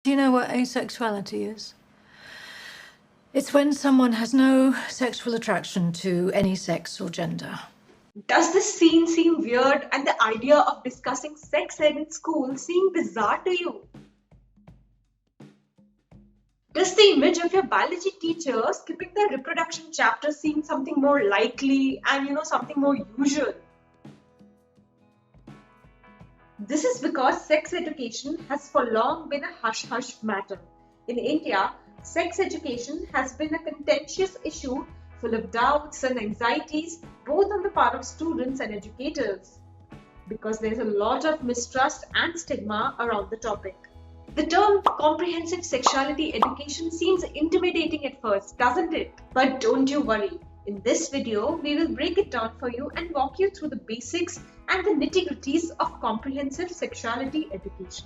Do you know what asexuality is? It's when someone has no sexual attraction to any sex or gender. Does this scene seem weird and the idea of discussing sex ed in school seem bizarre to you? Does the image of your biology teacher skipping the reproduction chapter seem something more likely and something more usual? This is because sex education has for long been a hush-hush matter. In India, sex education has been a contentious issue full of doubts and anxieties both on the part of students and educators, because there's a lot of mistrust and stigma around the topic. The term comprehensive sexuality education seems intimidating at first, doesn't it? But don't you worry. In this video, we will break it down for you and walk you through the basics and the nitty-gritties of comprehensive sexuality education.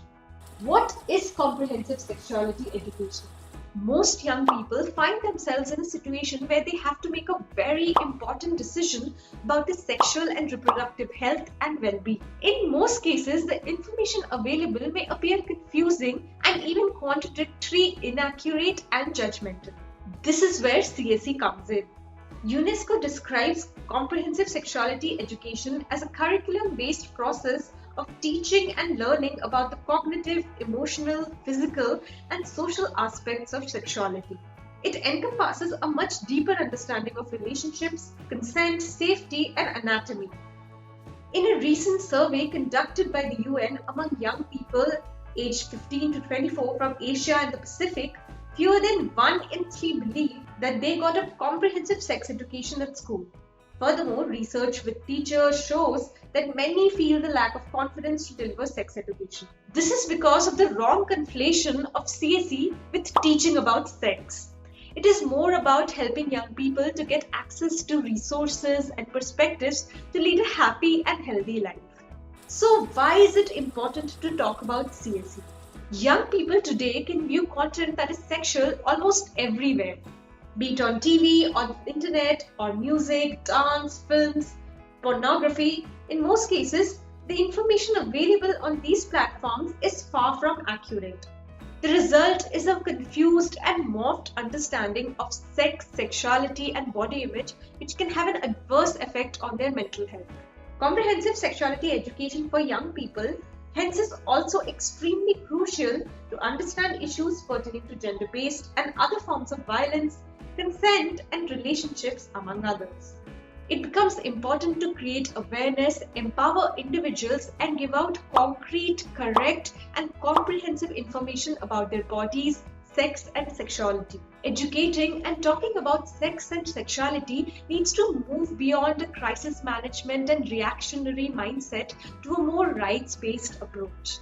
What is comprehensive sexuality education? Most young people find themselves in a situation where they have to make a very important decision about their sexual and reproductive health and well-being. In most cases, the information available may appear confusing and even contradictory, inaccurate, and judgmental. This is where CSE comes in. UNESCO describes comprehensive sexuality education as a curriculum-based process of teaching and learning about the cognitive, emotional, physical, and social aspects of sexuality. It encompasses a much deeper understanding of relationships, consent, safety, and anatomy. In a recent survey conducted by the UN among young people aged 15 to 24 from Asia and the Pacific, fewer than 1 in 3 believe that they got a comprehensive sex education at school. Furthermore, research with teachers shows that many feel the lack of confidence to deliver sex education. This is because of the wrong conflation of CSE with teaching about sex. It is more about helping young people to get access to resources and perspectives to lead a happy and healthy life. So why is it important to talk about CSE? Young people today can view content that is sexual almost everywhere, be it on TV, on internet, or music, dance, films, pornography. In most cases, the information available on these platforms is far from accurate. The result is a confused and morphed understanding of sex, sexuality, and body image, which can have an adverse effect on their mental health. Comprehensive sexuality education for young people hence is also extremely crucial to understand issues pertaining to gender-based and other forms of violence, consent, and relationships, among others. It becomes important to create awareness, empower individuals, and give out concrete, correct, and comprehensive information about their bodies, sex, and sexuality. Educating and talking about sex and sexuality needs to move beyond a crisis management and reactionary mindset to a more rights-based approach.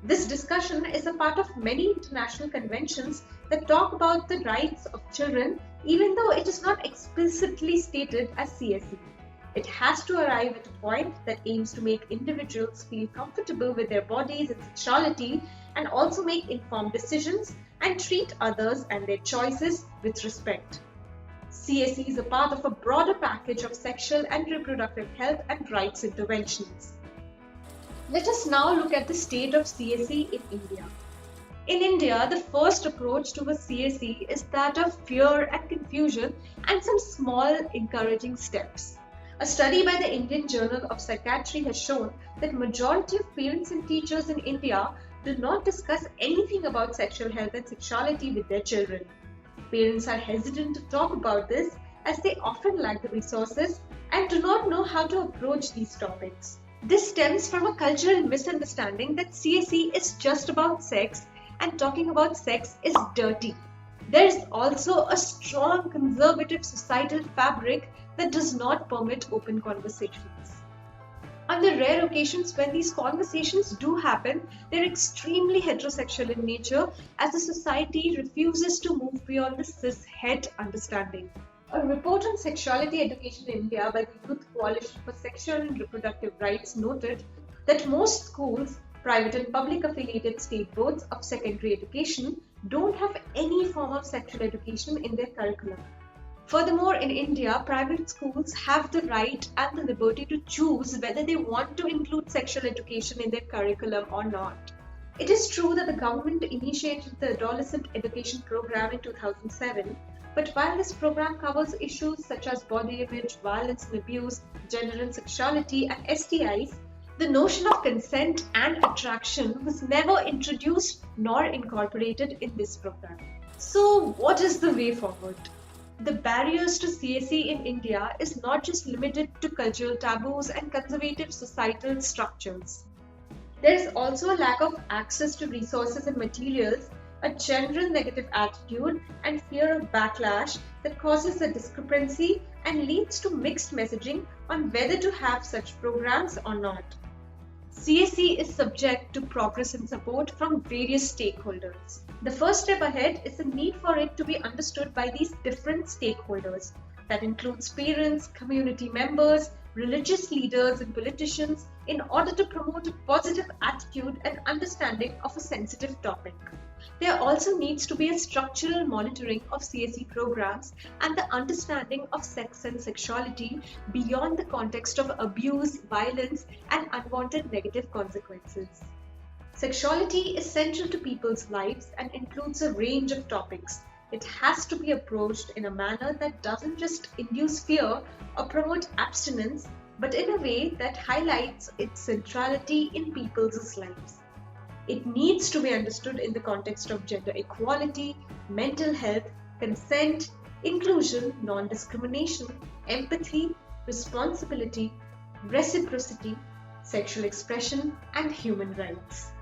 This discussion is a part of many international conventions that talk about the rights of children, even though it is not explicitly stated as CSE. It has to arrive at a point that aims to make individuals feel comfortable with their bodies and sexuality and also make informed decisions and treat others and their choices with respect. CSE is a part of a broader package of sexual and reproductive health and rights interventions. Let us now look at the state of CSE in India. In India, the first approach to a CSE is that of fear and confusion and some small encouraging steps. A study by the Indian Journal of Psychiatry has shown that majority of parents and teachers in India do not discuss anything about sexual health and sexuality with their children. Parents are hesitant to talk about this as they often lack the resources and do not know how to approach these topics. This stems from a cultural misunderstanding that CSE is just about sex and talking about sex is dirty. There is also a strong conservative societal fabric that does not permit open conversations. On the rare occasions when these conversations do happen, they are extremely heterosexual in nature as the society refuses to move beyond the cis-het understanding. A report on sexuality education in India by the Youth Coalition for Sexual and Reproductive Rights noted that most schools, private and public affiliated state boards of secondary education, don't have any form of sexual education in their curriculum. Furthermore, in India, private schools have the right and the liberty to choose whether they want to include sexual education in their curriculum or not. It is true that the government initiated the Adolescent Education Program in 2007, but while this program covers issues such as body image, violence and abuse, gender and sexuality, and STIs, the notion of consent and attraction was never introduced nor incorporated in this program. So, what is the way forward? The barriers to CSE in India is not just limited to cultural taboos and conservative societal structures. There is also a lack of access to resources and materials, a general negative attitude, and fear of backlash that causes a discrepancy and leads to mixed messaging on whether to have such programs or not. CSE is subject to progress and support from various stakeholders. The first step ahead is the need for it to be understood by these different stakeholders. That includes parents, community members, religious leaders and politicians in order to promote a positive attitude and understanding of a sensitive topic. There also needs to be a structural monitoring of CSE programs and the understanding of sex and sexuality beyond the context of abuse, violence, and unwanted negative consequences. Sexuality is central to people's lives and includes a range of topics. It has to be approached in a manner that doesn't just induce fear or promote abstinence, but in a way that highlights its centrality in people's lives. It needs to be understood in the context of gender equality, mental health, consent, inclusion, non-discrimination, empathy, responsibility, reciprocity, sexual expression, and human rights.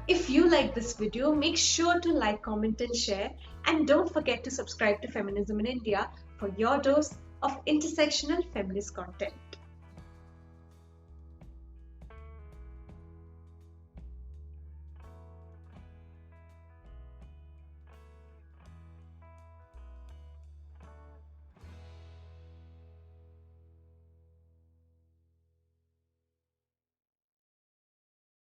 If you like this video, make sure to like, comment and share, and don't forget to subscribe to Feminism in India for your dose of intersectional feminist content.